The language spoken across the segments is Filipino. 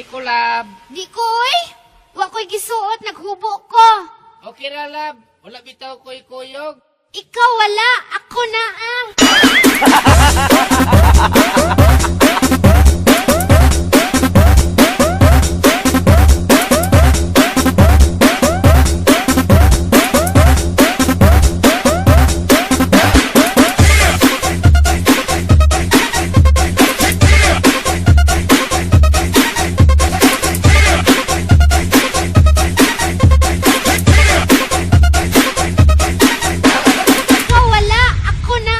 Dili ko, lab. Di ko, Wa ko'y gisuot, naghubo ko. Okay ra, lab. Wala bitaw ko'y kuyog. Ikaw wala, ako na Ikaw wala, ako na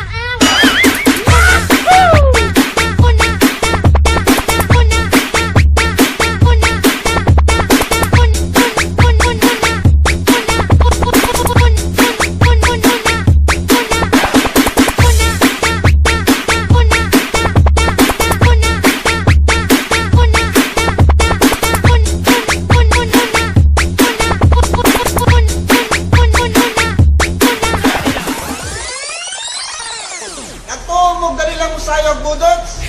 Nagtuong dali lang mo sayog, budots.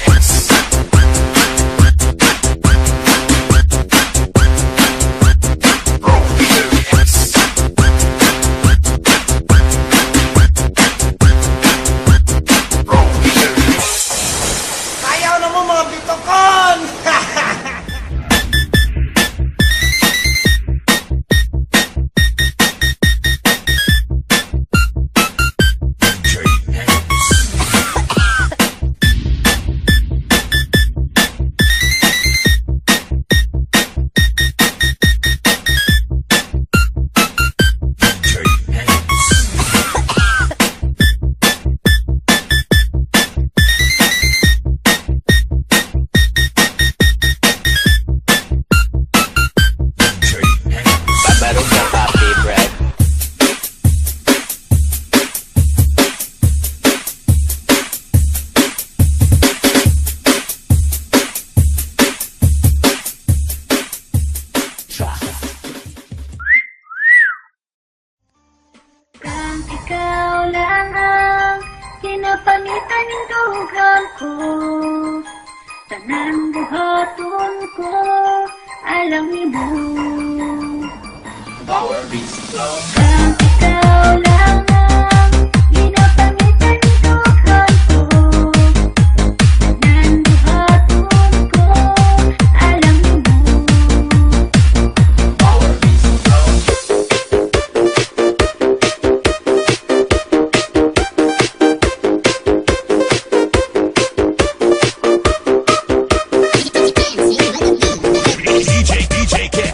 Sayaw na mo mga bitokon! Babaruga Coffee Bread. Kang ikaw lang ang kinapangitan ng dugang ko. Tanang buhaton ko, alam mo. Kang ikaw lang ang kinapangitan ng dugang ko. Tanang buhaton ko, alam mo. DJ Kid. DJ Kid.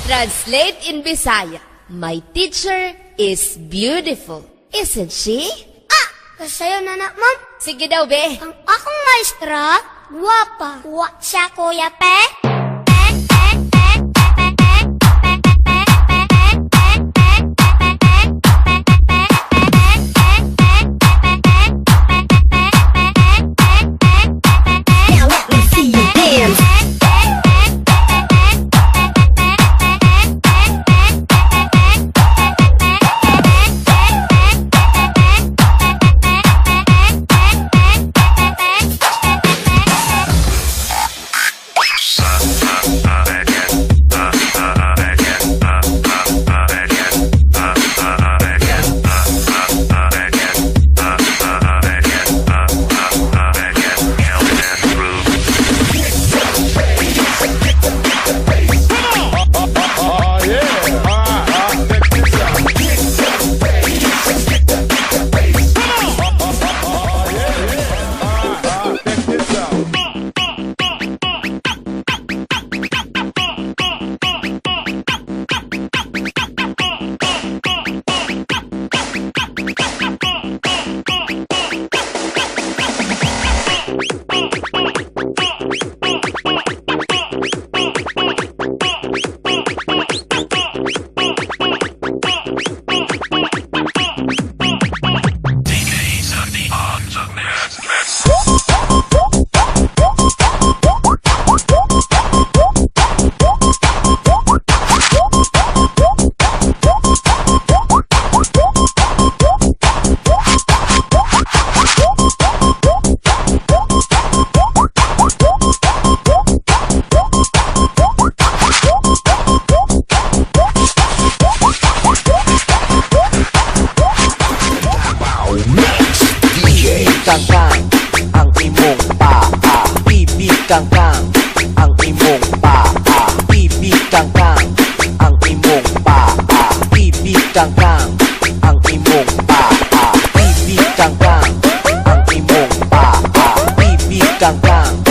Translate in Bisaya. My teacher is beautiful, isn't she? Ah! Kasayo na na, ma'am. Sige daw, be. Ang akong maestra, guwapa. Wa siya, Kuya Pe. Now let me see you dance. Kangkang ang imong paa, bibig kangkang ang imong paa, bibig kangkang ang imong paa, bibig kangkang ang imong paa, bibig kangkang ang imong paa, bibig kangkang